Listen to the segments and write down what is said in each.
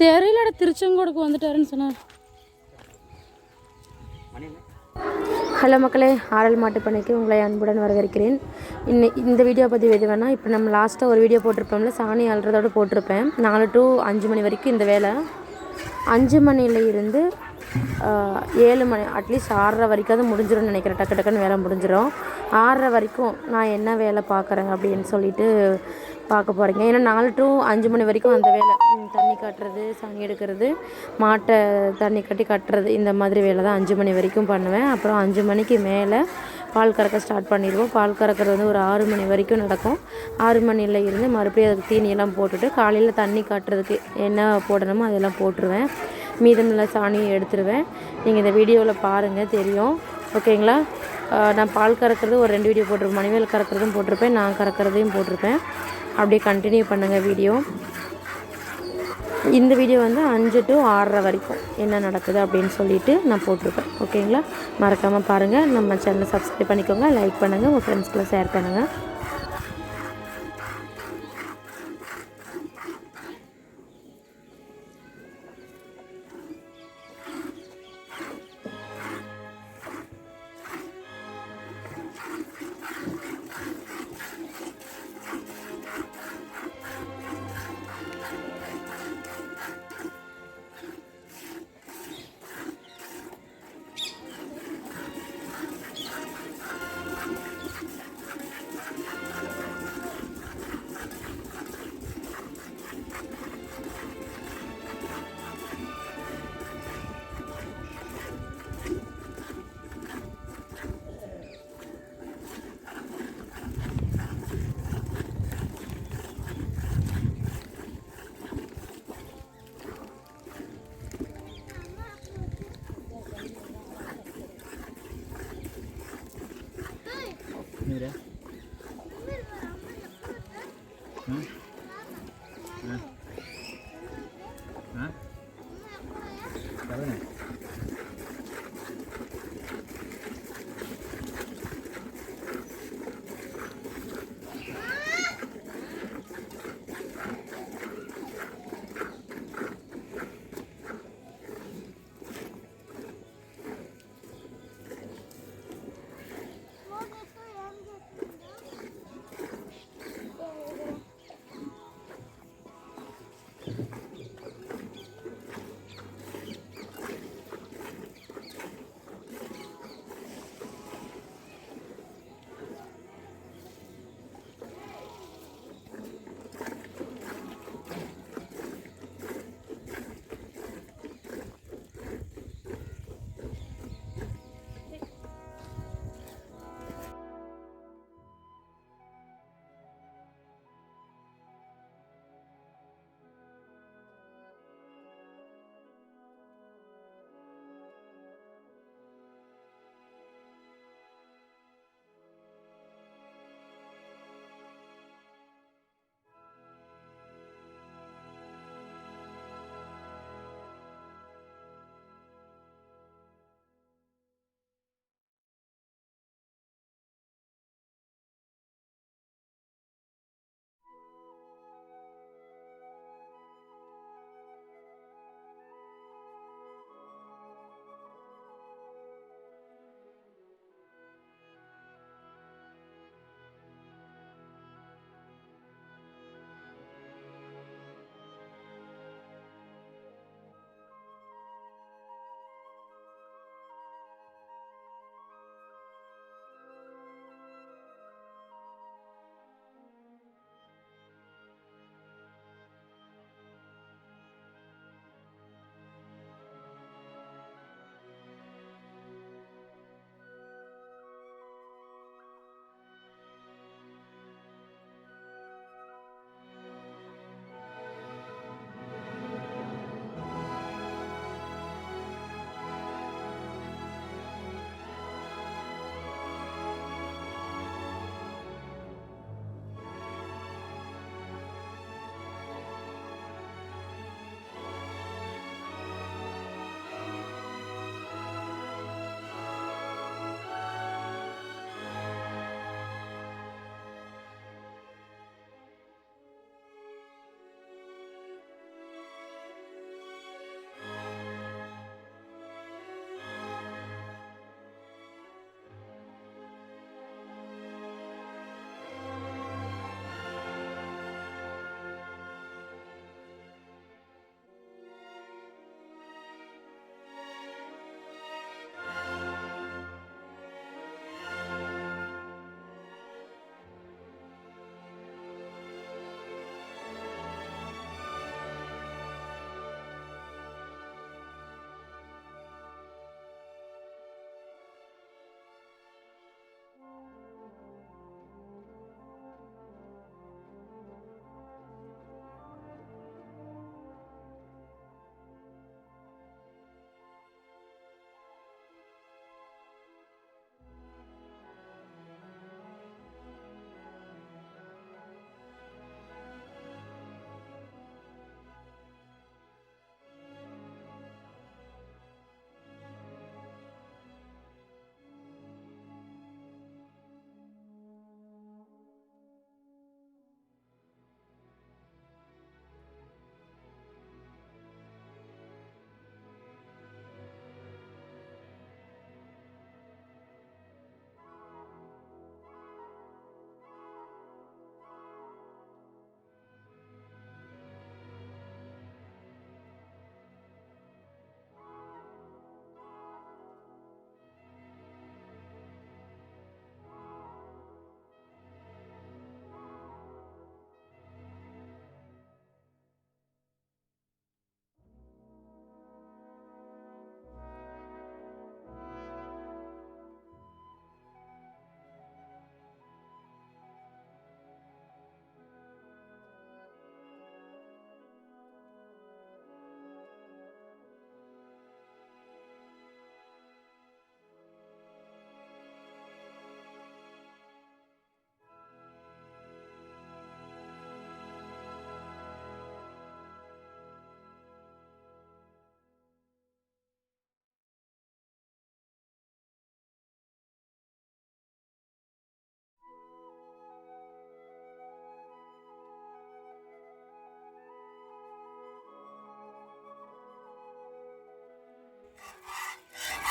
தெரியலடா, திருச்செங்கோடுக்கு வந்துட்டாருன்னு சொன்னார். ஹலோ மக்களே, ஆரல் மாட்டுப்பண்ணைக்கு உங்களை அன்புடன் வரவேற்கிறேன். இந்த வீடியோ பதிவு எது வேணால், இப்போ நம்ம லாஸ்ட்டாக ஒரு வீடியோ போட்டிருப்போம்ல, சாணி அல்றதோடு போட்டிருப்பேன். 4 to 5 மணி வரைக்கும் இந்த வேலை. 5 மணியில் இருந்து 7 மணி, அட்லீஸ்ட் 6:30 வரைக்கும் முடிஞ்சிடும்னு நினைக்கிறேன். டக்கு டக்குன்னு வேலை முடிஞ்சிடும். 6:30 வரைக்கும் நான் என்ன வேலை பார்க்குறேன் அப்படின்னு சொல்லிட்டு பார்க்க போகிறீங்க. ஏன்னா 4 to 5 மணி வரைக்கும் அந்த வேலை, தண்ணி காட்டுறது, சாணி எடுக்கிறது, மாட்டை தண்ணி கட்டி கட்டுறது, இந்த மாதிரி வேலை தான் 5 மணி வரைக்கும் பண்ணுவேன். அப்புறம் 5 மணிக்கு மேலே பால் கறக்க ஸ்டார்ட் பண்ணிடுவோம். பால் கறக்கிறது வந்து ஒரு 6 மணி வரைக்கும் நடக்கும். 6 மணியில் இருந்து மறுபடியும் அதுக்கு தீனியெல்லாம் போட்டுட்டு காலையில் தண்ணி காட்டுறதுக்கு என்ன போடணுமோ அதெல்லாம் போட்டுருவேன். மீதமுள்ள சாணியை எடுத்துருவேன். நீங்கள் இந்த வீடியோவில் பாருங்கள், தெரியும். ஓகேங்களா? நான் பால் கறக்கிறது ஒரு 2 வீடியோ போட்டிருப்பேன். மணிவேல் கறக்கிறதும் போட்டிருப்பேன், நான் கறக்கிறதையும் போட்டிருப்பேன். அப்படியே கண்டினியூ பண்ணுங்கள் வீடியோ. இந்த வீடியோ வந்து 5 to 6:30 வரைக்கும் என்ன நடக்குது அப்படின்னு சொல்லிட்டு நான் போட்டிருப்பேன். ஓகேங்களா? மறக்காமல் பாருங்கள். நம்ம சேனலை சப்ஸ்கிரைப் பண்ணிக்கோங்க, லைக் பண்ணுங்கள், உங்கள் ஃப்ரெண்ட்ஸ்க்குலாம் ஷேர் பண்ணுங்கள். Mira.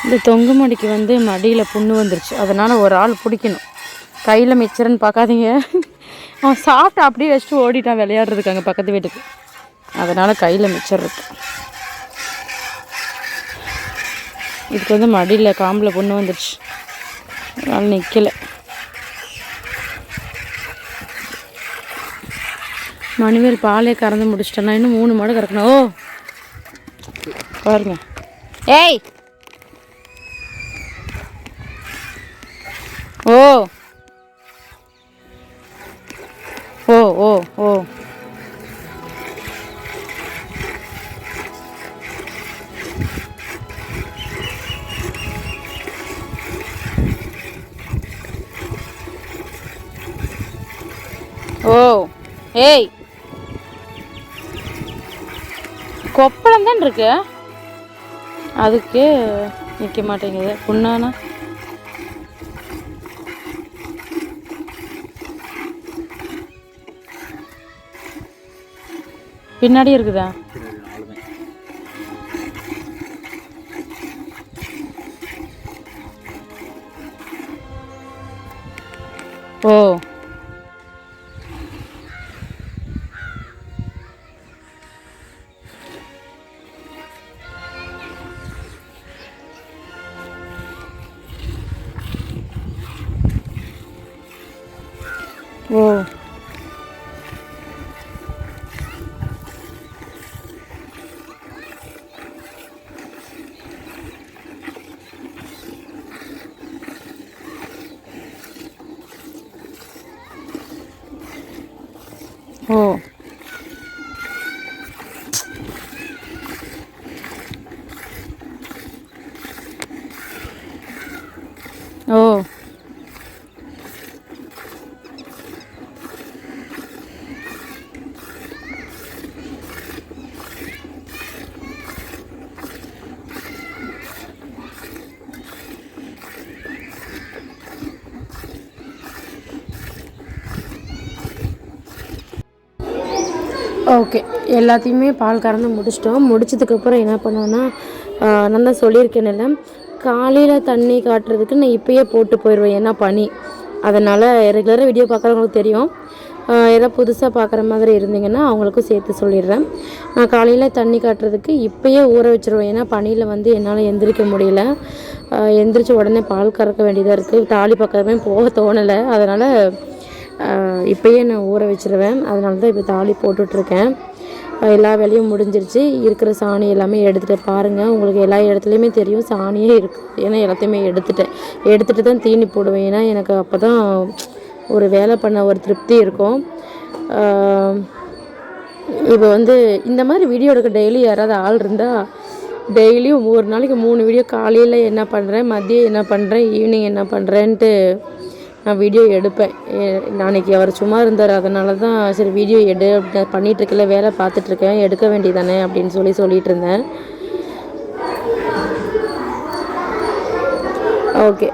இந்த தொங்கு மடிக்கு வந்து மடியில் புண்ணு வந்துருச்சு, அதனால் ஒரு ஆள் பிடிக்கணும். கையில் மிச்சர்ன்னு பார்க்காதீங்க, அவன் சாப்பிட்டு அப்படியே வச்சுட்டு ஓடிட்டான் விளையாடுறதுக்கு அங்கே பக்கத்து வீட்டுக்கு. அதனால் கையில் மிச்சர் இருக்கு. இதுக்கு வந்து மடியில் காம்பில் புண்ணு வந்துருச்சு, அதனால் நிற்கலை. மணிவேல் பாலே கறந்து முடிச்சிட்டேன். நான் இன்னும் 3 மாடு கறக்கணும். ஓ பாருங்க, ஏய் ஓ ஓ ஓ ஓ ஓ ஏய், கொப்பளம் தான் இருக்கு, அதுக்கு நிற்க மாட்டேங்குது புண்ணானா. பின்னாடி இருக்குதா? ஓ ஓ ஓ ஓ ஓகே, எல்லாத்தையுமே பால் கறந்து முடிச்சிட்டோம். முடிச்சதுக்கப்புறம் என்ன பண்ணோன்னா, நான் தான் சொல்லியிருக்கேன்ல, காலையில் தண்ணி காட்டுறதுக்கு நான் இப்போயே போட்டு போயிடுவேன், ஏன்னா பனி. அதனால் ரெகுலராக வீடியோ பார்க்குறவங்களுக்கு தெரியும். ஏதோ புதுசாக பார்க்குற மாதிரி இருந்தீங்கன்னா அவங்களுக்கும் சேர்த்து சொல்லிடுறேன். நான் காலையில் தண்ணி காட்டுறதுக்கு இப்போயே ஊற வச்சுருவேன், ஏன்னா பனியில் வந்து என்னால் எந்திரிக்க முடியல. எந்திரிச்ச உடனே பால் கறக்க வேண்டியதாக இருக்குது, தாலி பக்கமே போக தோணலை. அதனால் இப்போயே நான் ஊற வச்சுருவேன். அதனால தான் இப்போ தாலி போட்டுட்ருக்கேன். எல்லா வேலையும் முடிஞ்சிருச்சு. இருக்கிற சாணி எல்லாமே எடுத்துகிட்டு பாருங்கள், உங்களுக்கு எல்லா இடத்துலையுமே தெரியும் சாணியே இருக்குது. ஏன்னா எல்லாத்தையுமே எடுத்துகிட்டு தான் தீனி போடுவேன், ஏன்னா எனக்கு அப்போ தான் ஒரு வேலை பண்ண ஒரு திருப்தி இருக்கும். இப்போ வந்து இந்த மாதிரி வீடியோ எடுக்க டெய்லி யாராவது ஆள் இருந்தால், டெய்லியும் ஒரு நாளைக்கு 3 வீடியோ, காலையில் என்ன பண்ணுறேன், மதியம் என்ன பண்ணுறேன், ஈவினிங் என்ன பண்ணுறேன்ட்டு நான் வீடியோ எடுப்பேன். நாளைக்கு அவர் சும்மா இருந்தார், அதனால தான் சரி வீடியோ எடு பண்ணிகிட்ருக்கல, வேலை பார்த்துட்ருக்கேன், எடுக்க வேண்டியதானே அப்படின்னு சொல்லிகிட்டு இருந்தேன். ஓகே,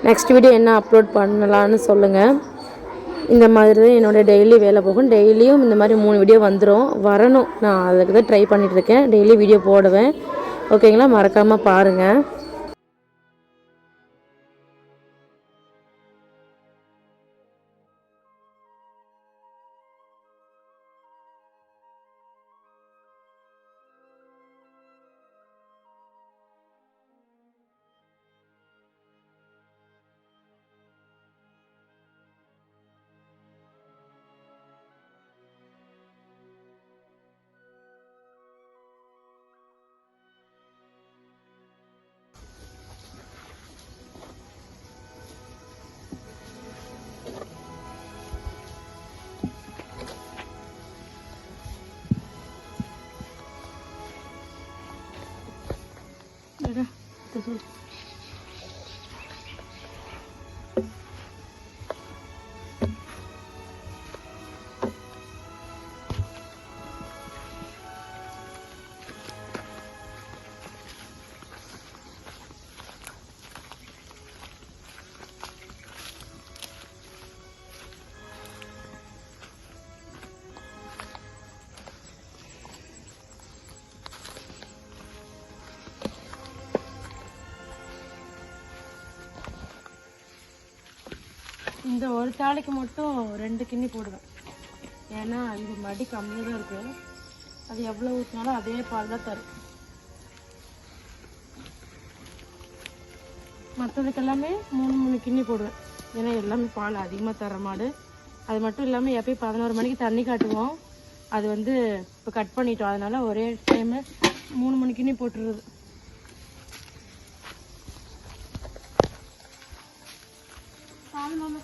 நெக்ஸ்ட் வீடியோ என்ன அப்லோட் பண்ணலான்னு சொல்லுங்கள். இந்த மாதிரி தான் என்னோடய டெய்லி வேலை போகும். டெய்லியும் இந்த மாதிரி 3 வீடியோ வரணும். நான் அதுக்கு தான் ட்ரை பண்ணிகிட்ருக்கேன், டெய்லி வீடியோ போடுவேன். ஓகேங்களா, மறக்காமல் பாருங்கள். இந்த ஒரு தாளைக்கு மட்டும் 2 கிண்ணி போடுவேன். ஏன்னா இது மடி கம்மியாக தான் இருக்குது. அது எவ்வளோ ஊற்றினாலும் அதே பால் தான் தரும். மற்றதுக்கு எல்லாமே 3 கிண்ணி போடுவேன். ஏன்னா எல்லாமே பால் அதிகமாக தர மாடு. அது மட்டும் இல்லாமல் எப்பயும் 11 மணிக்கு தண்ணி காட்டுவோம். அது வந்து இப்போ கட் பண்ணிட்டோம். அதனால் ஒரே டைமு 3 மணிக்குன்னு போட்டுருது. பால் மாமா